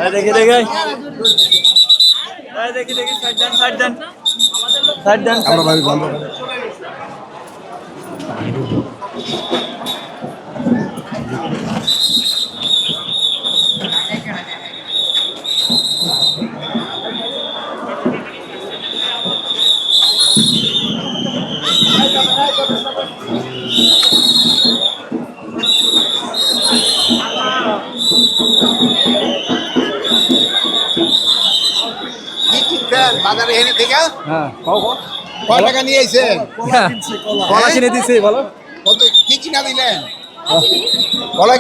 দেখি দেখি দেখি দেখি সাইড দেন আমরা ভাই বন্ধ বাজারে এনে থেকে হ্যাঁ কয় টাকা নিয়ে আইছেন কলা কিনে দিছে বলো কত কি কিনা দিলেন কলা